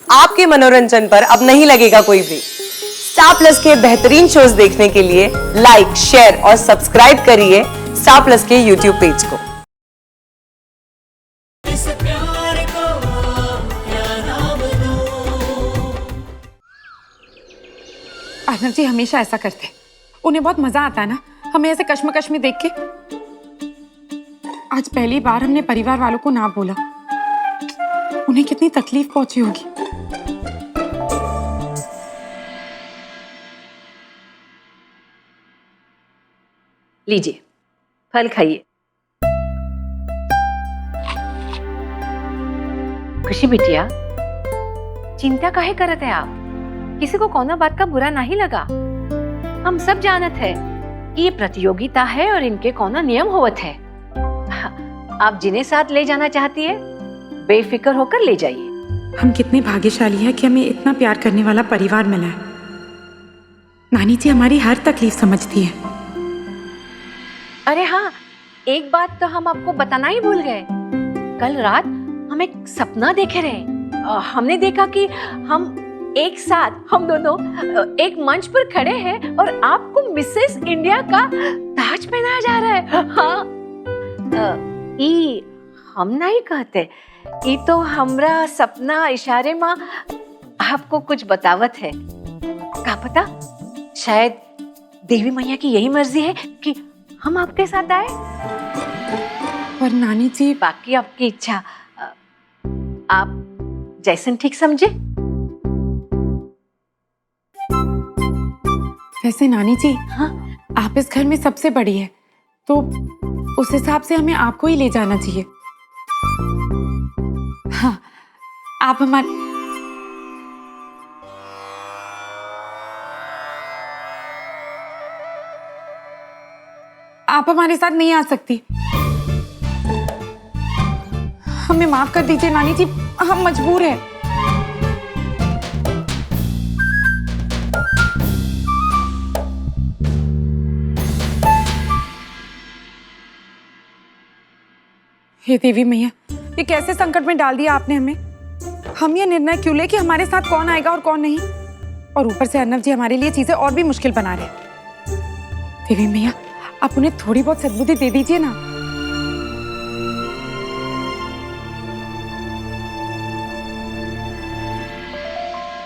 आपके मनोरंजन पर अब नहीं लगेगा कोई ब्रेक। स्टार प्लस के बेहतरीन शोज देखने के लिए लाइक, शेयर और सब्सक्राइब करिए स्टार प्लस के यूट्यूब पेज को। अर्नब जी हमेशा ऐसा करते, उन्हें बहुत मजा आता है ना हमें ऐसे कश्मकश में देख के। आज पहली बार हमने परिवार वालों को ना बोला, उन्हें कितनी तकलीफ पहुंची होगी। लीजिए, फल खाइए। खुशी बिटिया, चिंता काहे करत है आप? किसी को कौनो बात का बुरा नहीं लगा। हम सब जानत है कि ये प्रतियोगिता है और इनके कौनो नियम होवत है। आप जिन्हें साथ ले जाना चाहती है बेफिक्र होकर ले जाइए। हम कितने भाग्यशाली हैं कि हमें इतना प्यार करने वाला परिवार मिला है। नानी जी हमारी हर तकलीफ समझती है। अरे हाँ, एक बात तो हम आपको बताना ही भूल गए। कल रात हम एक सपना देखे रहे। हमने देखा कि हम एक साथ, हम दोनों एक मंच पर खड़े हैं और आपको मिसेस इंडिया का ताज पहनाया जा रहा है। हाँ, हम नहीं कहते, ये तो हमरा सपना इशारे में आपको कुछ बतावत है। क्या पता, शायद देवी मैया की यही मर्जी है कि हम आपके साथ आए। पर नानी जी, बाकी आपकी इच्छा, आप जैसन ठीक समझे। वैसे नानी जी, हाँ, आप इस घर में सबसे बड़ी है, तो उस हिसाब से हमें आपको ही ले जाना चाहिए। हाँ, आप हमारे साथ नहीं आ सकती। हमें माफ कर दीजिए नानी जी, हम मजबूर हैं। हे देवी मैया, ये कैसे संकट में डाल दिया आपने हमें। हम ये निर्णय क्यों ले कि हमारे साथ कौन आएगा और कौन नहीं, और ऊपर से अर्नब जी हमारे लिए चीजें और भी मुश्किल बना रहे हैं। देवी मैया, आप उन्हें थोड़ी बहुत सद्बुद्धि दे दीजिए ना।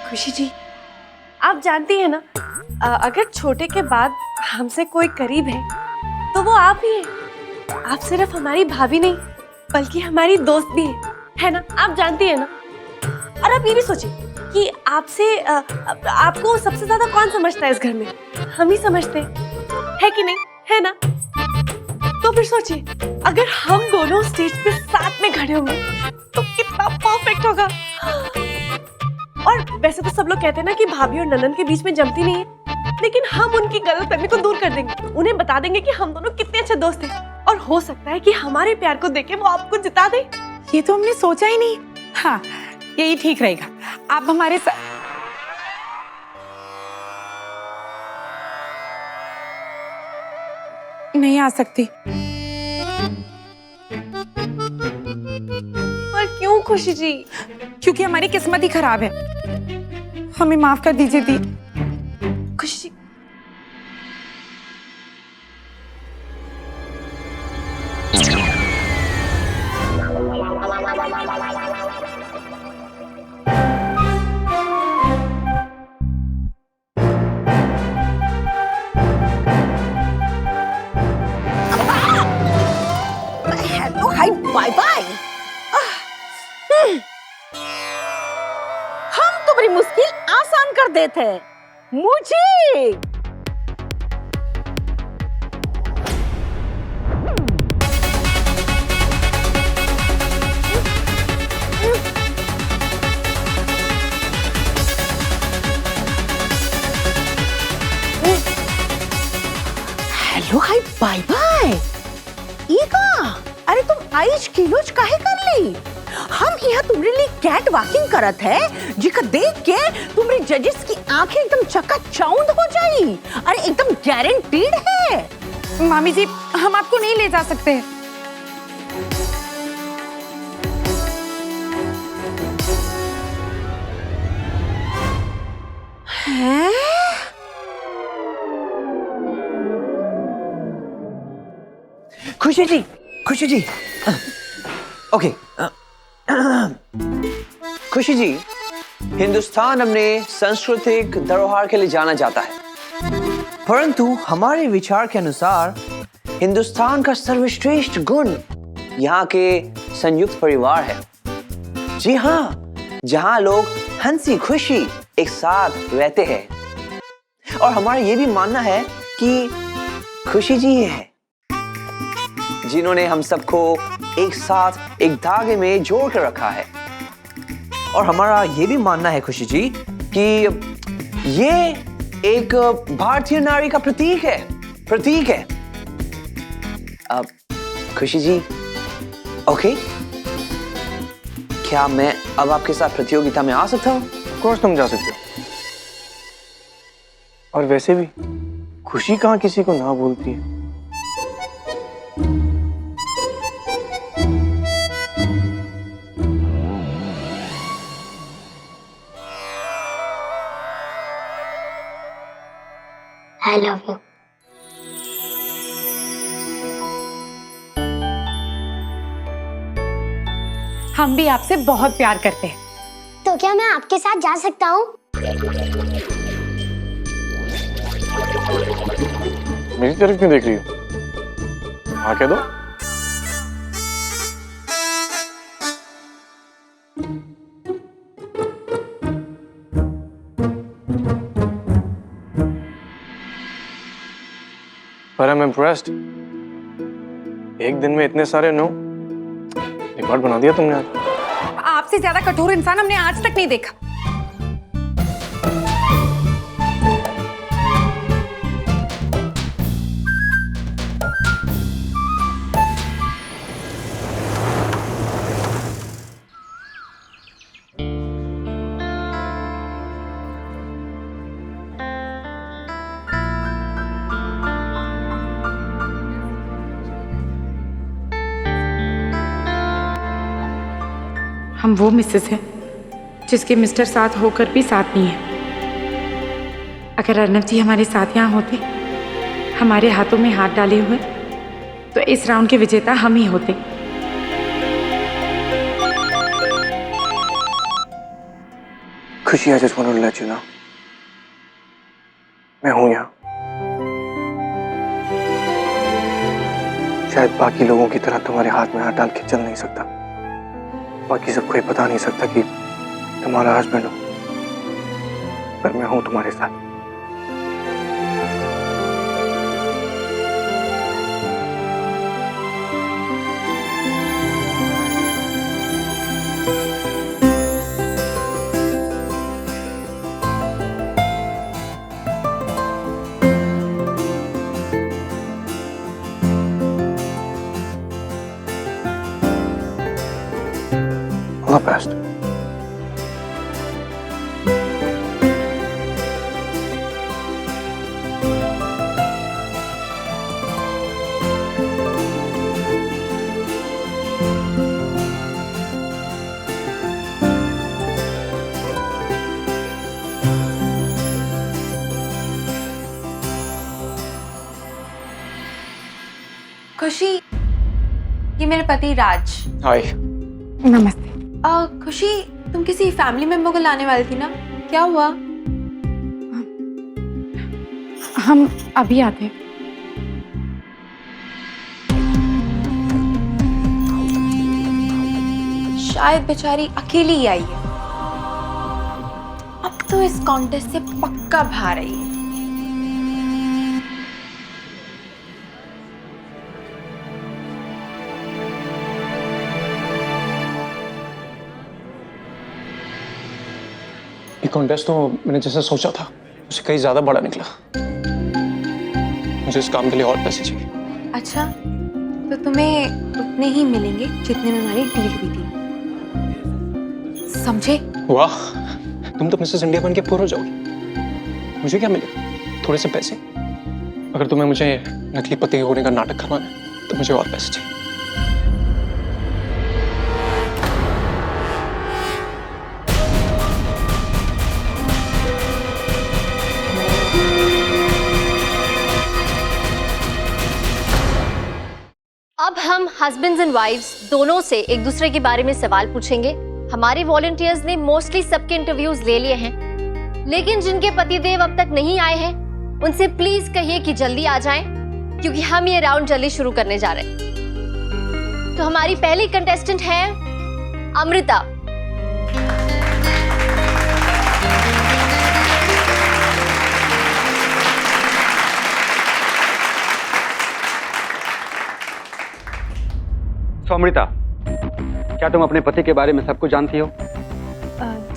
खुशी जी, आप जानती हैं ना, अगर छोटे के बाद हमसे कोई करीब है तो वो आप ही हैं। आप सिर्फ हमारी भाभी नहीं बल्कि हमारी दोस्त भी है ना? आप जानती हैं ना। और आप ये भी सोचिए कि आपसे आपको सबसे ज्यादा कौन समझता है इस घर में? हम ही समझते है कि नहीं, है ना? तो फिर सोचिए, अगर हम दोनों स्टेज पे साथ में खड़े होंगे तो कितना परफेक्ट होगा। और वैसे तो सब लोग कहते हैं ना कि भाभी और ननन के बीच में जमती नहीं है, लेकिन हम उनकी गलतफहमी को दूर कर देंगे। उन्हें बता देंगे कि हम दोनों कितने अच्छे दोस्त हैं, और हो सकता है कि हमारे प्यार को देख के वो आपको जिता दे। ये तो हमने सोचा ही नहीं। हाँ, यही ठीक रहेगा। आप हमारे साथ नहीं आ सकती। पर क्यों खुशी जी? क्योंकि हमारी किस्मत ही खराब है। हमें माफ कर दीजिए दी। खुशी, हेलो, हाय, बाय बाय। हम तुम्हारी मुश्किल आसान कर देते हैं। मुझे हेलो, हाय, बाय बाय। ये का? अरे तुम आइज किलोज काहे कर ली? हम यहाँ तुम्हारे लिए कैट वॉकिंग करत है, जिका देख के तुम्हारी जजेस की आंखें एकदम चकाचौंध हो जाई। अरे एकदम गारंटीड है। मामी जी, हम आपको नहीं ले जा सकते। खुशी जी, खुशी जी। ओके। खुशी जी, हिंदुस्तान अपने सांस्कृतिक धरोहर के लिए जाना जाता है, परंतु हमारे विचार के अनुसार हिंदुस्तान का सर्वश्रेष्ठ गुण यहाँ के संयुक्त परिवार है। जी हाँ, जहाँ लोग हंसी खुशी एक साथ रहते हैं। और हमारा ये भी मानना है कि खुशी जी ही है जिन्होंने हम सबको एक साथ एक धागे में जोड़ कर रखा है। और हमारा ये भी मानना है खुशी जी कि ये एक भारतीय नारी का प्रतीक है। अब खुशी जी, ओके, क्या मैं अब आपके साथ प्रतियोगिता में आ सकता हूँ? ऑफ कोर्स तुम जा सकते हो। और वैसे भी खुशी कहाँ किसी को ना बोलती है। I love you. हम भी आपसे बहुत प्यार करते हैं। तो क्या मैं आपके साथ जा सकता हूँ? मेरी तरफ क्यों देख रही हो? हाँ कह दो। पर I'm impressed। एक दिन में इतने सारे नो, रिकॉर्ड बना दिया तुमने आज। आपसे ज्यादा कठोर इंसान हमने आज तक नहीं देखा। हम वो मिसेस हैं जिसके मिस्टर साथ होकर भी साथ नहीं है। अगर अर्नब जी हमारे साथ यहाँ होते, हमारे हाथों में हाथ डाले हुए, तो इस राउंड के विजेता हम ही होते। खुशी, I just want to let you know, मैं हूं यहाँ। शायद बाकी लोगों की तरह तुम्हारे हाथ में हाथ डाल के चल नहीं सकता, बाकी सबको ये बता नहीं सकता कि तुम्हारा हस्बैंड हो, पर मैं हूं तुम्हारे साथ। All the best. खुशी, ये मेरे पति राज। हाय। नमस्ते। खुशी, तुम किसी फैमिली मेंबर को लाने वाली थी ना, क्या हुआ? हम अभी आते हैं। शायद बेचारी अकेली ही आई है। अब तो इस कॉन्टेस्ट से पक्का बाहर आई है। ये कॉन्टेस्ट तो मैंने जैसा सोचा था उससे कहीं ज्यादा बड़ा निकला। मुझे इस काम के लिए और पैसे चाहिए। अच्छा, तो तुम्हें उतने ही मिलेंगे जितने में हमारी डील हुई थी, समझे? वाह, तुम तो मिसेस इंडिया बन के पूरा हो जाओगी। मुझे क्या मिलेगा? थोड़े से पैसे। अगर तुम्हें मुझे नकली पति होने का नाटक करवाना है तो मुझे और पैसे चाहिए। अब हम हस्बैंड्स एंड वाइफ्स दोनों से एक दूसरे के बारे में सवाल पूछेंगे। हमारे वॉलंटियर्स ने मोस्टली सबके इंटरव्यूज ले लिए हैं, लेकिन जिनके पतिदेव अब तक नहीं आए हैं उनसे प्लीज कहिए कि जल्दी आ जाएं, क्योंकि हम ये राउंड जल्दी शुरू करने जा रहे हैं। तो हमारी पहली कंटेस्टेंट है अमृता। तो अमृता, क्या तुम अपने पति के बारे में सब कुछ जानती हो?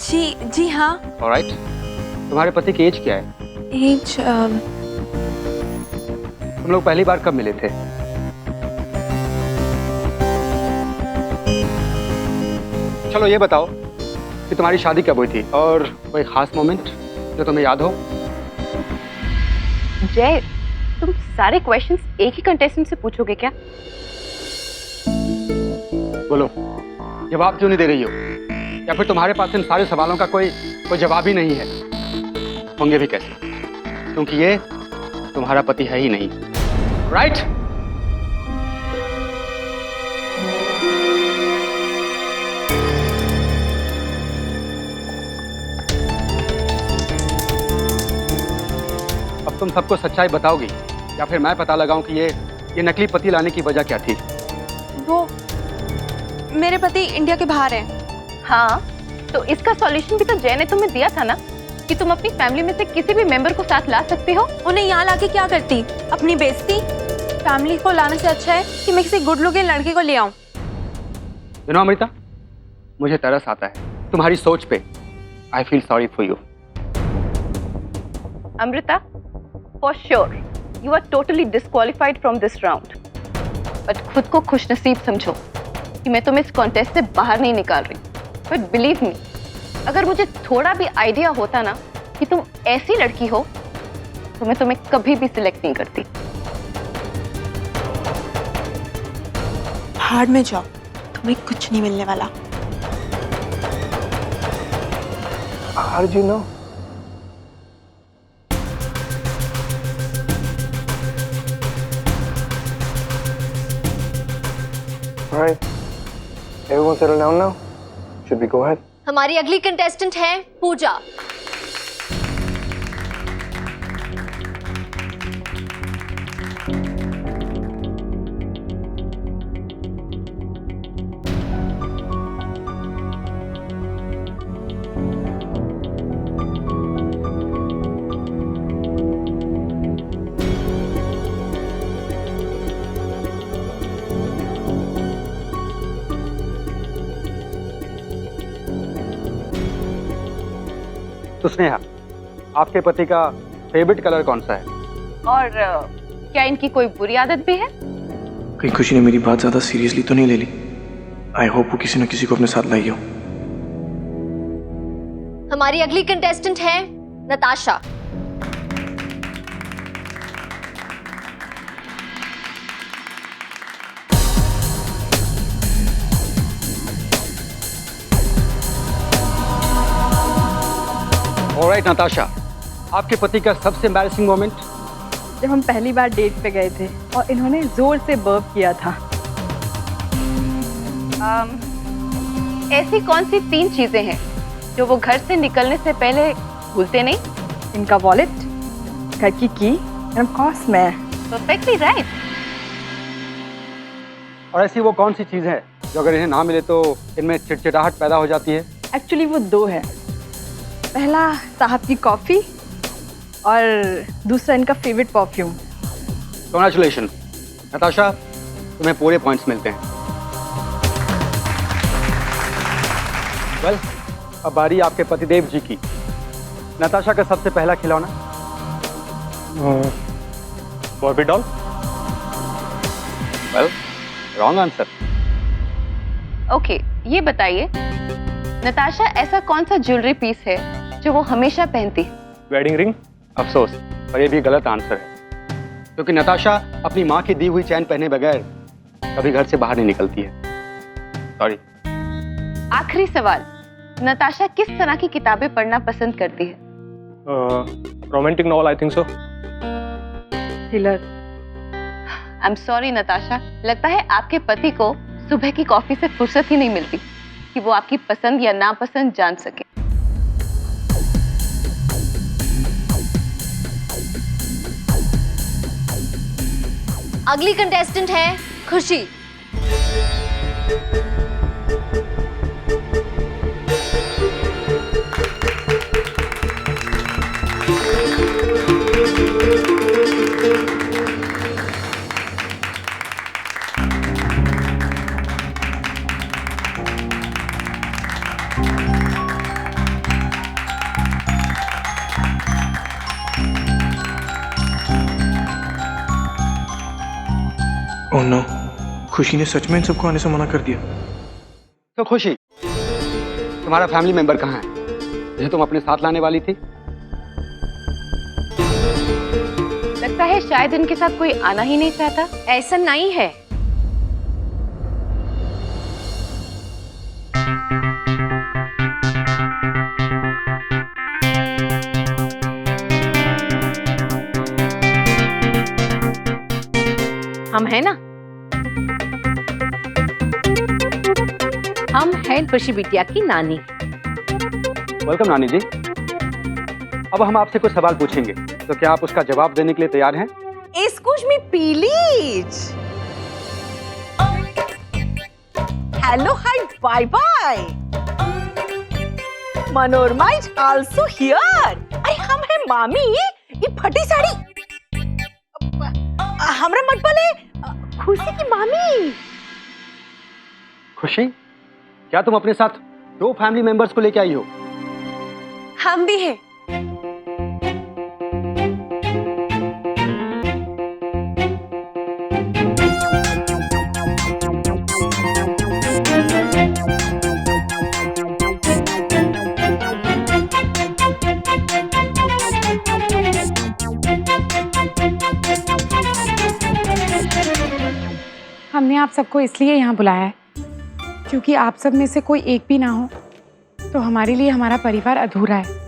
जी हाँ। ऑलराइट। तुम्हारे पति की एज क्या है? एज तुम लोग पहली बार कब मिले थे? चलो ये बताओ कि तुम्हारी शादी कब हुई थी और कोई खास मोमेंट जो तुम्हें याद हो? जय, तुम सारे क्वेश्चंस एक ही कंटेस्टेंट से पूछोगे क्या? बोलो, जवाब क्यों नहीं दे रही हो? या फिर तुम्हारे पास इन सारे सवालों का कोई जवाब ही नहीं है? होंगे भी कैसे, क्योंकि ये तुम्हारा पति है ही नहीं, राइट? अब तुम सबको सच्चाई बताओगी या फिर मैं पता लगाऊं कि ये नकली पति लाने की वजह क्या थी? वो मेरे पति इंडिया के बाहर हैं। हाँ, तो इसका सॉल्यूशन भी तो जय ने तुम्हें दिया था ना, कि तुम अपनी फैमिली में से किसी भी मेंबर को साथ ला सकती हो। उन्हें यहाँ लाके क्या करती? अपनी बेइज्जती? फैमिली को लाने से अच्छा है कि मैं किसी गुड लुकिंग लड़के को ले आऊं। यू नो अमृता, मुझे तरस आता है तुम्हारी सोच पे। I feel sorry for you. Amrita, for sure you are totally disqualified from this round, but खुद को खुशनसीब समझो कि मैं तुम्हें इस कॉन्टेस्ट से बाहर नहीं निकाल रही। बट बिलीव मी, अगर मुझे थोड़ा भी आइडिया होता ना कि तुम ऐसी लड़की हो, तो मैं तुम्हें कभी भी सिलेक्ट नहीं करती। बाहर में जाओ, तुम्हें कुछ नहीं मिलने वाला। How did you know? All right. Everyone settle down now. Should we go ahead? हमारी अगली कंटेस्टेंट है पूजा। तो स्नेहा, आपके पति का फेवरेट कलर कौन सा है? और क्या इनकी कोई बुरी आदत भी है? कहीं खुशी ने मेरी बात ज्यादा सीरियसली तो नहीं ले ली? आई होप वो किसी न किसी को अपने साथ लाई हो। हमारी अगली कंटेस्टेंट है नताशा। ऑलराइट नताशा, आपके पति का सबसे एम्बैरेसिंग मोमेंट? जब हम पहली बार डेट पे गए थे और इन्होंने जोर से बर्प किया था। ऐसी कौन सी 3 चीजें हैं जो वो घर से निकलने से पहले भूलते नहीं? इनका वॉलेट, घर की की, एंड ऑफ कोर्स मैं। Perfectly right. और ऐसी वो कौन सी चीज है जो अगर इन्हें ना मिले तो इनमें चिड़चिड़ाहट पैदा हो जाती है? एक्चुअली वो 2 है। पहला साहब की कॉफी और दूसरा इनका फेवरेट परफ्यूम। कांग्रेचुलेशन नताशा, तुम्हें पूरे पॉइंट्स मिलते हैं। वेल, अब बारी आपके पतिदेव जी की। नताशा का सबसे पहला खिलौना? Barbie doll. Well, wrong answer. Okay, ये बताइए नताशा ऐसा कौन सा ज्वेलरी पीस है जो वो हमेशा पहनती? Wedding ring. अफसोस, पर ये भी गलत आंसर है, क्योंकि नताशा अपनी माँ की दी हुई चैन पहने बगैर कभी घर से बाहर नहीं निकलती है। सॉरी। आखिरी सवाल, नताशा किस तरह की किताबें पढ़ना पसंद करती है? Romantic novel, I think so. Thriller. I am sorry Natasha, लगता है आपके पति को सुबह की कॉफी से फुर्सत ही नहीं मिलती कि वो आपकी पसंद या नापसंद जान सके। अगली कंटेस्टेंट है खुशी। ओह नो, खुशी ने सच में इन सबको आने से मना कर दिया। तो खुशी, तुम्हारा फैमिली मेंबर कहाँ है जिसे तुम अपने साथ लाने वाली थी? लगता है शायद इनके साथ कोई आना ही नहीं चाहता। ऐसा नहीं है। हम है ना, हम हैं खुशी बिटिया की नानी। वेलकम नानी जी। अब हम आपसे कुछ सवाल पूछेंगे, तो क्या आप उसका जवाब देने के लिए तैयार हैं? Excuse me, please. Hello, hi, bye bye. Manorama is also here. आई हम है मामी, ये फटी साड़ी। हमरा मत बोले, खुशी की मामी। खुशी, क्या तुम अपने साथ 2 फैमिली मेंबर्स को लेके आई हो? हम भी हैं। हमने आप सबको इसलिए यहाँ बुलाया है क्योंकि आप सब में से कोई एक भी ना हो तो हमारे लिए हमारा परिवार अधूरा है।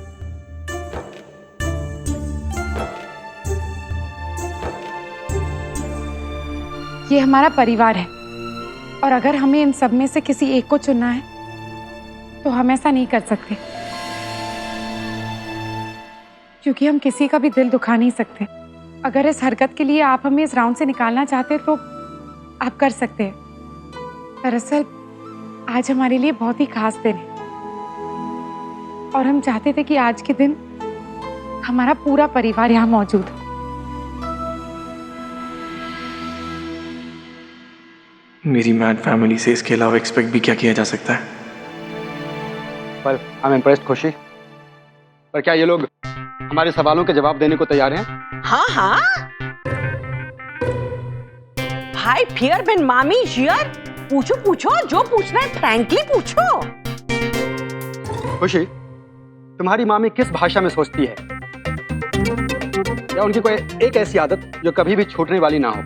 ये हमारा परिवार है और अगर हमें इन सब में से किसी एक को चुनना है तो हम ऐसा नहीं कर सकते क्योंकि हम किसी का भी दिल दुखा नहीं सकते। अगर इस हरकत के लिए आप हमें इस राउंड से निकालना चाहते तो आप कर सकते हैं। दरअसल आज हमारे लिए बहुत ही खास दिन है और हम चाहते थे कि आज के दिन हमारा पूरा परिवार यहाँ मौजूद हो। मेरी मैड फैमिली से इसके अलावा एक्सपेक्ट भी क्या किया जा सकता है? पर आई एम इम्प्रेस्ड खुशी। पर क्या ये लोग हमारे सवालों के जवाब देने को तैयार हैं? हाँ हाँ, भाई फियर बिन मामी हियर। पूछो पूछो, जो पूछना है फ्रैंकली पूछो। खुशी, तुम्हारी मामी किस भाषा में सोचती है? या उनकी कोई एक ऐसी आदत जो कभी भी छूटने वाली ना हो?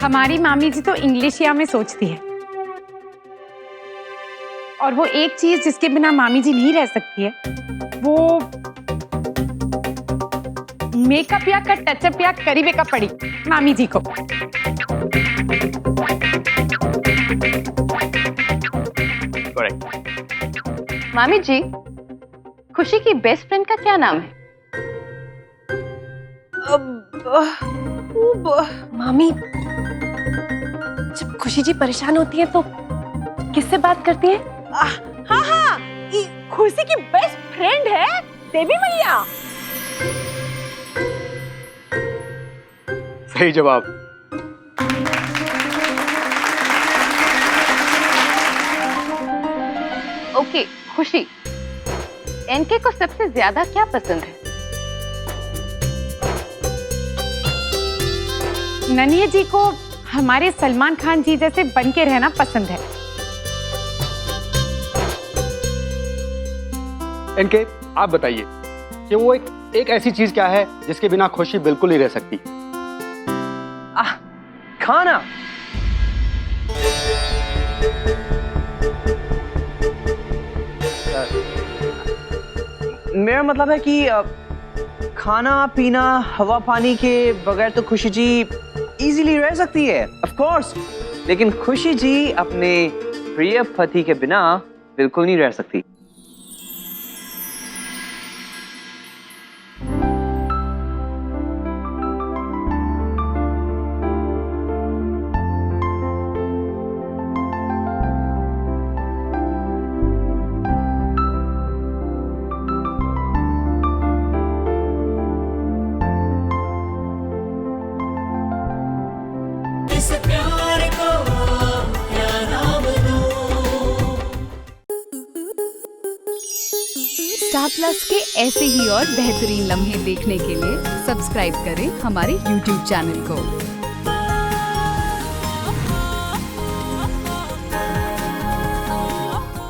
हमारी मामी जी तो इंग्लिशिया में सोचती है और वो एक चीज जिसके बिना मामी जी नहीं रह सकती है वो मेकअप या का टचअप या करीबे का पड़ी मामी जी को। करेक्ट। मामी जी, खुशी की बेस्ट फ्रेंड का क्या नाम है? मामी, जब खुशी जी परेशान होती है तो किससे बात करती है? हाँ हाँ, ये खुशी की बेस्ट फ्रेंड है देवी मैया। सही जवाब। ओके खुशी, एनके को सबसे ज्यादा क्या पसंद है? नन्ही जी को हमारे सलमान खान जी जैसे बन के रहना पसंद है। इनके आप बताइए कि वो एक ऐसी चीज क्या है जिसके बिना खुशी बिल्कुल नहीं रह सकती? खाना। मेरा मतलब है कि खाना पीना हवा पानी के बगैर तो खुशी जी इजीली रह सकती है, ऑफ कोर्स, लेकिन खुशी जी अपने प्रिय पति के बिना बिल्कुल नहीं रह सकती। स्टार प्लस के ऐसे ही और बेहतरीन लम्हे देखने के लिए सब्सक्राइब करें हमारे YouTube चैनल को।